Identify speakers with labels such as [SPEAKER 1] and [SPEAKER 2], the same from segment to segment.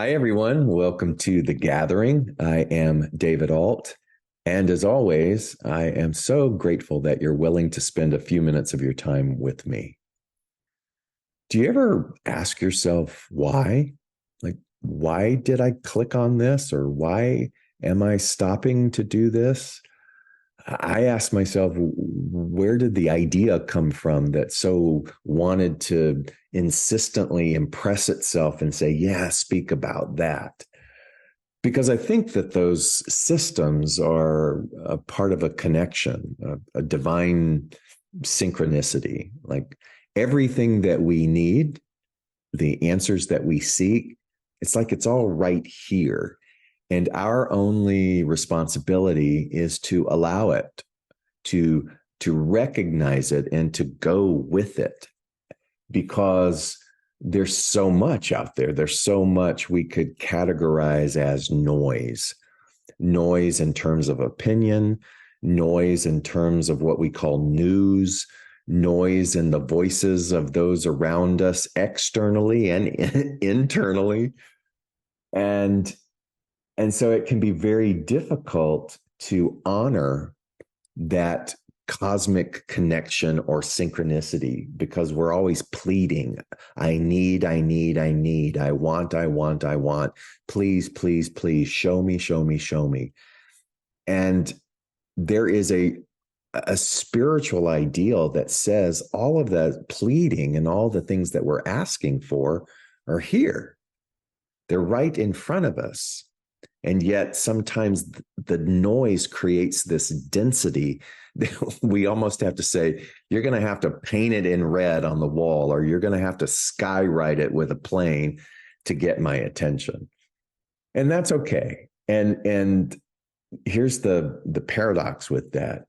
[SPEAKER 1] Hi, everyone. Welcome to The Gathering. I am David Ault. And as always, I am so grateful that you're willing to spend a few minutes of your time with me. Do you ever ask yourself why? Like, why did I click on this? Or why am I stopping to do this? I ask myself, where did the idea come from that so wanted to insistently impress itself and say, yeah, speak about that? Because I think that those systems are a part of a connection, a divine synchronicity. Like everything that we need, the answers that we seek, it's like it's all right here. And our only responsibility is to allow it, to, to recognize it and to go with it. Because there's so much out there. There's so much we could categorize as noise. Noise in terms of opinion, noise in terms of what we call news, noise in the voices of those around us externally and internally. And, and so it can be very difficult to honor that cosmic connection or synchronicity because we're always pleading. I need, I want. Please, please, please show me, show me, show me. And there is a spiritual ideal that says all of that pleading and all the things that we're asking for are here. They're right in front of us. And yet sometimes the noise creates this density. We almost have to say, you're going to have to paint it in red on the wall, or you're going to have to skywrite it with a plane to get my attention. And that's okay. And here's the paradox with that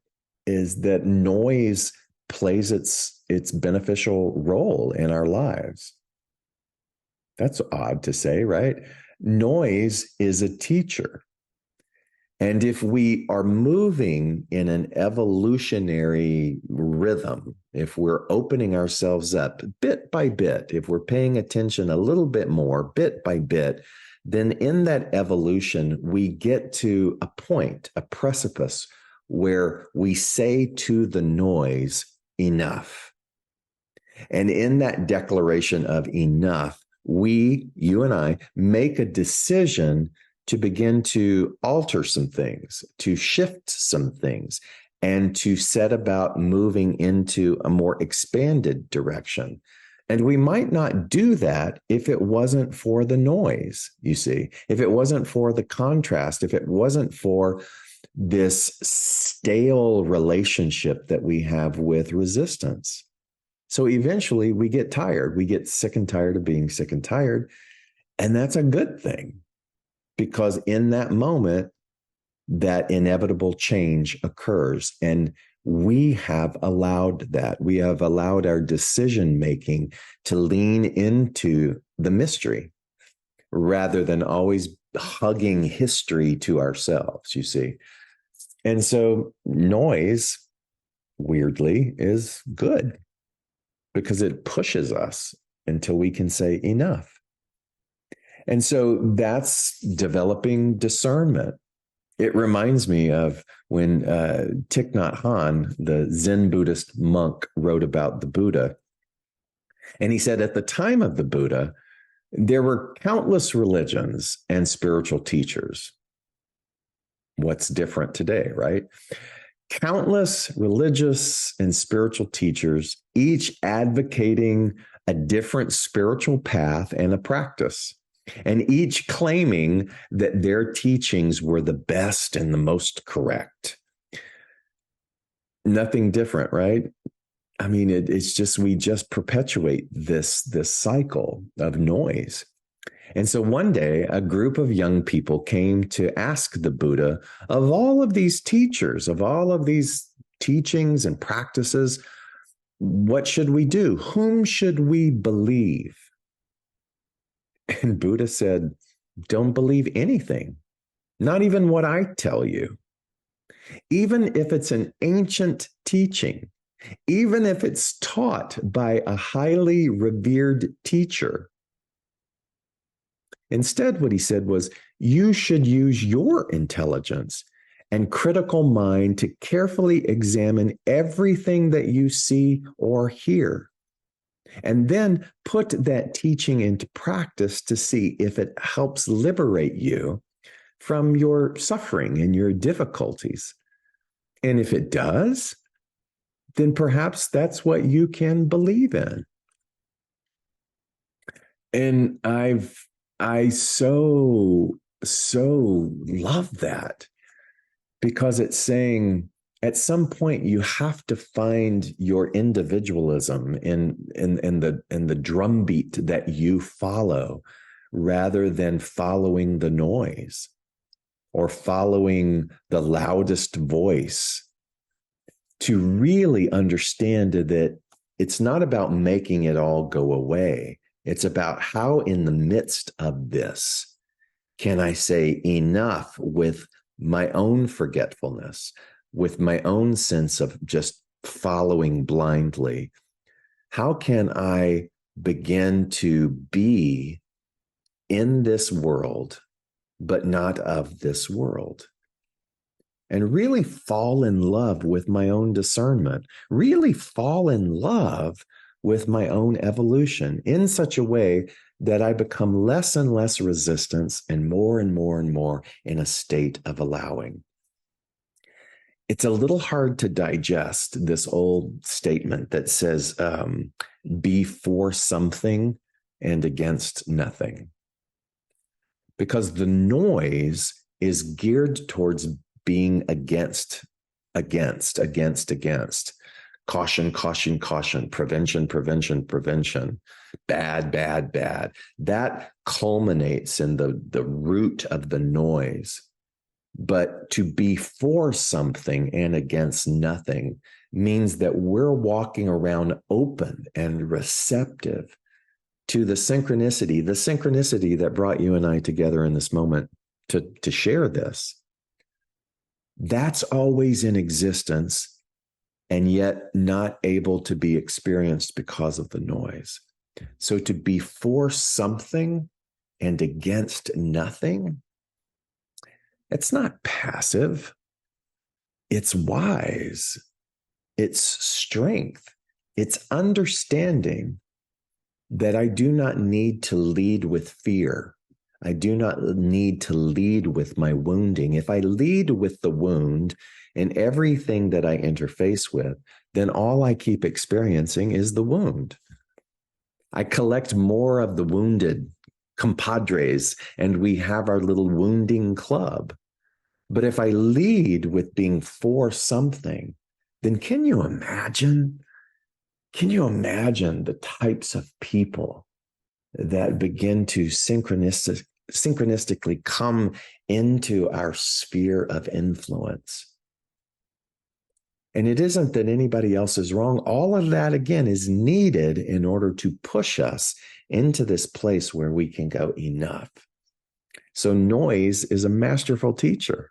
[SPEAKER 1] is that noise plays its beneficial role in our lives. That's odd to say, right? Noise is a teacher. And if we are moving in an evolutionary rhythm, if we're opening ourselves up bit by bit, if we're paying attention a little bit more bit by bit, then in that evolution, we get to a point, a precipice, where we say to the noise, enough. And in that declaration of enough, you and I, make a decision to begin to alter some things, to shift some things, and to set about moving into a more expanded direction. And we might not do that if it wasn't for the noise, you see, if it wasn't for the contrast, if it wasn't for this stale relationship that we have with resistance. So eventually we get tired. We get sick and tired of being sick and tired. And that's a good thing because in that moment, that inevitable change occurs. And we have allowed that. We have allowed our decision making to lean into the mystery rather than always hugging history to ourselves, you see. And so noise, weirdly, is good because it pushes us until we can say enough. And so that's developing discernment. It reminds me of when Thich Nhat Hanh, the Zen Buddhist monk, wrote about the Buddha. And he said at the time of the Buddha, there were countless religions and spiritual teachers. What's different today, right? Countless religious and spiritual teachers, each advocating a different spiritual path and a practice, and each claiming that their teachings were the best and the most correct. Nothing different, right? I mean, it's just, we just perpetuate this cycle of noise. And so one day, a group of young people came to ask the Buddha, of all of these teachers, of all of these teachings and practices, what should we do? Whom should we believe? And Buddha said, don't believe anything, not even what I tell you. Even if it's an ancient teaching, even if it's taught by a highly revered teacher, Instead, what he said was, you should use your intelligence and critical mind to carefully examine everything that you see or hear, and then put that teaching into practice to see if it helps liberate you from your suffering and your difficulties. And if it does, then perhaps that's what you can believe in. And I so love that, because it's saying at some point you have to find your individualism in the drumbeat that you follow, rather than following the noise or following the loudest voice, to really understand that it's not about making it all go away. It's about how, in the midst of this, can I say enough with my own forgetfulness, with my own sense of just following blindly? How can I begin to be in this world, but not of this world? And really fall in love with my own discernment, really fall in love with my own evolution in such a way that I become less and less resistance and more and more in a state of allowing. It's a little hard to digest, this old statement that says, be for something and against nothing. Because the noise is geared towards being against. Caution, caution, caution, prevention, prevention, prevention, bad, bad, bad. That culminates in the root of the noise. But to be for something and against nothing means that we're walking around open and receptive to the synchronicity that brought you and I together in this moment to share this. That's always in existence, and yet not able to be experienced because of the noise. So to be for something and against nothing, it's not passive. It's wise. It's strength. It's understanding that I do not need to lead with fear. I do not need to lead with my wounding. If I lead with the wound in everything that I interface with, then all I keep experiencing is the wound. I collect more of the wounded compadres, and we have our little wounding club. But if I lead with being for something, then can you imagine the types of people that begin to synchronistically come into our sphere of influence? And it isn't that anybody else is wrong. All of that, again, is needed in order to push us into this place where we can go enough. So noise is a masterful teacher.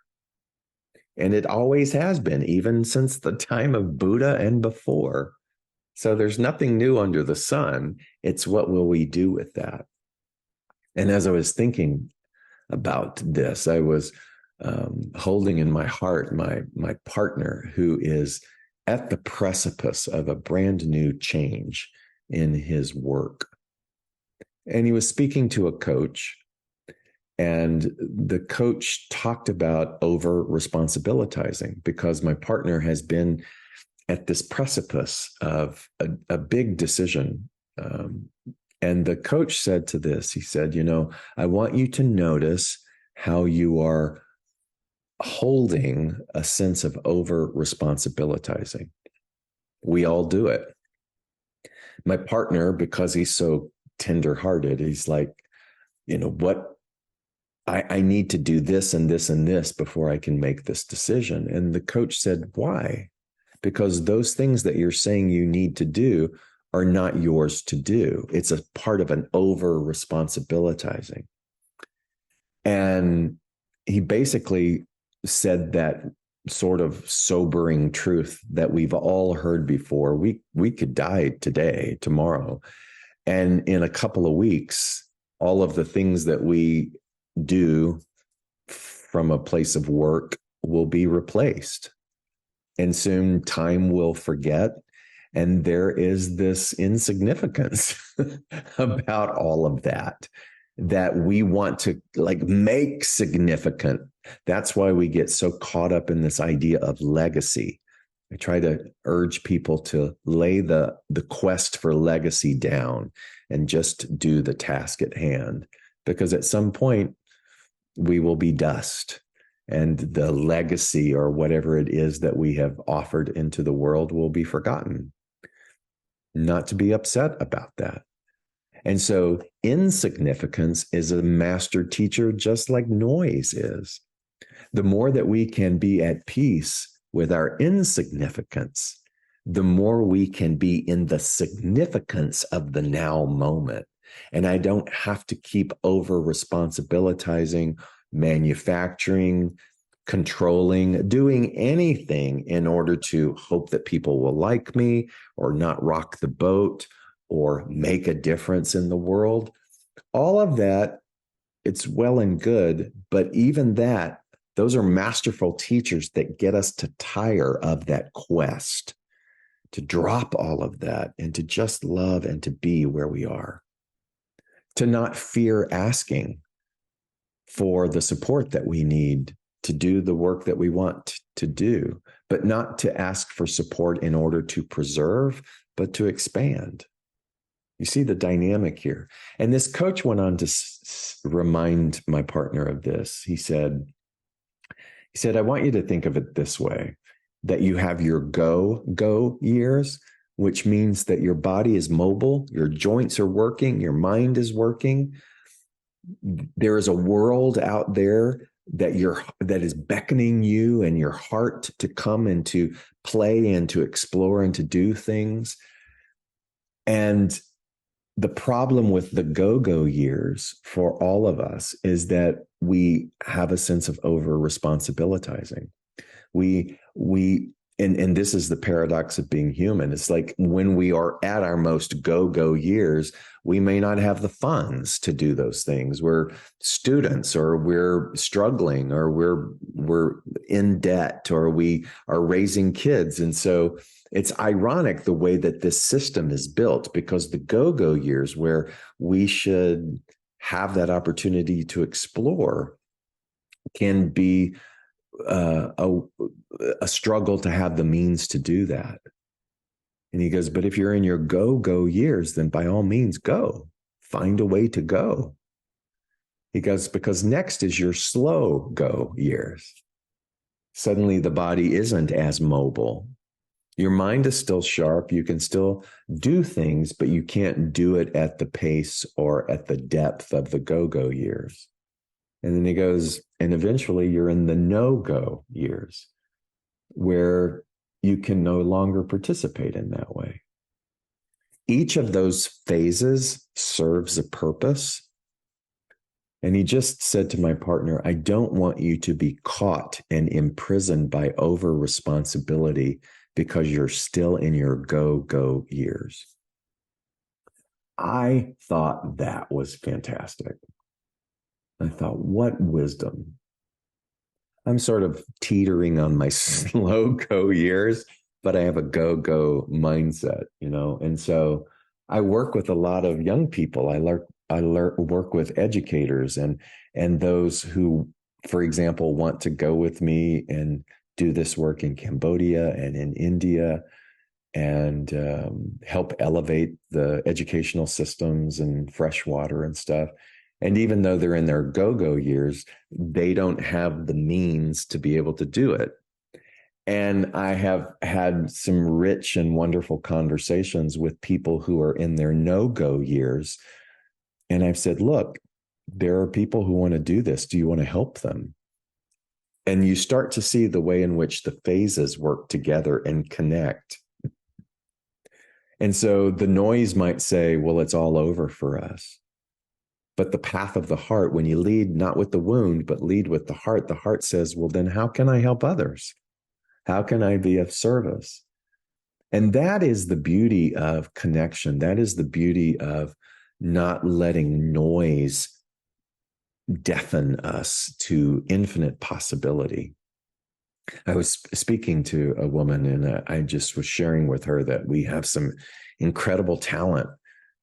[SPEAKER 1] And it always has been, even since the time of Buddha and before. So there's nothing new under the sun. It's what will we do with that? And as I was thinking about this, I was holding in my heart my partner, who is at the precipice of a brand new change in his work. And he was speaking to a coach, and the coach talked about over responsibilitizing, because my partner has been at this precipice of a big decision. And the coach said to this, he said, I want you to notice how you are holding a sense of over responsibilitizing. We all do it. My partner, because he's so tenderhearted, he's like, what? I need to do this and this and this before I can make this decision. And the coach said, why? Because those things that you're saying you need to do are not yours to do. It's a part of an over responsibilitizing. And he basically said that sort of sobering truth that we've all heard before. We could die today, tomorrow, and in a couple of weeks, all of the things that we do from a place of work will be replaced. And soon time will forget. And there is this insignificance about all of that we want to like make significant. That's why we get so caught up in this idea of legacy. I try to urge people to lay the quest for legacy down and just do the task at hand, because at some point we will be dust, and the legacy or whatever it is that we have offered into the world will be forgotten. Not to be upset about that. And so insignificance is a master teacher, just like noise is. The more that we can be at peace with our insignificance, the more we can be in the significance of the now moment. And I don't have to keep over responsibilitizing, manufacturing, controlling, doing anything in order to hope that people will like me or not rock the boat or make a difference in the world. All of that, it's well and good, but even that, those are masterful teachers that get us to tire of that quest, to drop all of that and to just love and to be where we are, to not fear asking for the support that we need to do the work that we want to do, but not to ask for support in order to preserve, but to expand. You see the dynamic here. And this coach went on to remind my partner of this. He said, I want you to think of it this way, that you have your go years, which means that your body is mobile, your joints are working, your mind is working. There is a world out there that is beckoning you and your heart to come and to play and to explore and to do things. And the problem with the go-go years for all of us is that we have a sense of over-responsibilitizing. And this is the paradox of being human. It's like when we are at our most go-go years, we may not have the funds to do those things. We're students, or we're struggling, or we're in debt, or we are raising kids. And so it's ironic the way that this system is built, because the go-go years, where we should have that opportunity to explore, can be a struggle to have the means to do that. And he goes, but if you're in your go years, then by all means go, find a way to go. He goes, because next is your slow go years. Suddenly the body isn't as mobile. Your mind is still sharp. You can still do things, but you can't do it at the pace or at the depth of the go years. And then he goes, and eventually you're in the no-go years, where you can no longer participate in that way. Each of those phases serves a purpose. And he just said to my partner, I don't want you to be caught and imprisoned by over-responsibility because you're still in your go years. I thought that was fantastic. I thought, what wisdom. I'm sort of teetering on my slow go years, but I have a go mindset, and so I work with a lot of young people. I work with educators and those who, for example, want to go with me and do this work in Cambodia and in India and help elevate the educational systems and fresh water and stuff. And even though they're in their go years, they don't have the means to be able to do it. And I have had some rich and wonderful conversations with people who are in their no-go years. And I've said, look, there are people who want to do this. Do you want to help them? And you start to see the way in which the phases work together and connect. And so the noise might say, well, it's all over for us. But the path of the heart, when you lead not with the wound, but lead with the heart says, well, then how can I help others? How can I be of service? And that is the beauty of connection. That is the beauty of not letting noise deafen us to infinite possibility. I was speaking to a woman, and I just was sharing with her that we have some incredible talent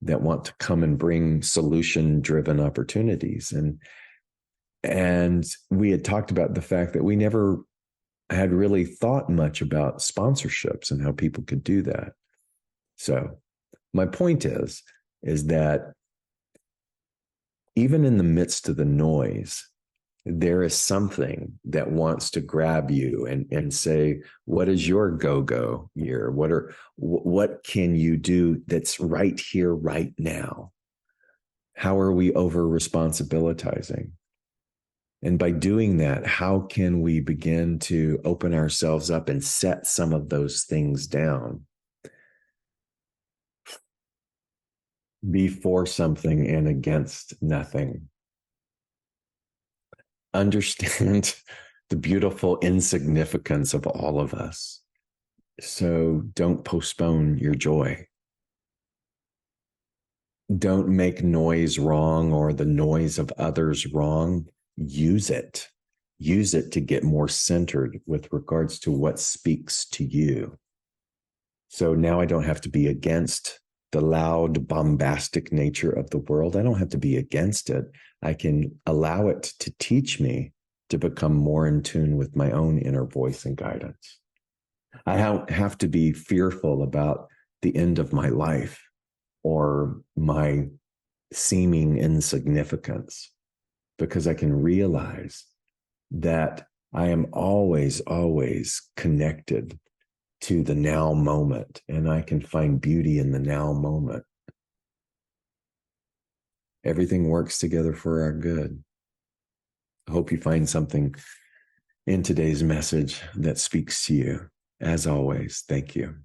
[SPEAKER 1] that want to come and bring solution-driven opportunities. And we had talked about the fact that we never had really thought much about sponsorships and how people could do that. So my point is that even in the midst of the noise, there is something that wants to grab you and say, what is your go-go here? What can you do that's right here, right now? How are we over responsibilitizing? And by doing that, how can we begin to open ourselves up and set some of those things down? Be for something and against nothing. Understand the beautiful insignificance of all of us. So don't postpone your joy. Don't make noise wrong or the noise of others wrong. Use it. Use it to get more centered with regards to what speaks to you. So now I don't have to be against the loud, bombastic nature of the world. I don't have to be against it. I can allow it to teach me to become more in tune with my own inner voice and guidance. I don't have to be fearful about the end of my life or my seeming insignificance, because I can realize that I am always, always connected to the now moment, and I can find beauty in the now moment. Everything works together for our good. I hope you find something in today's message that speaks to you. As always, thank you.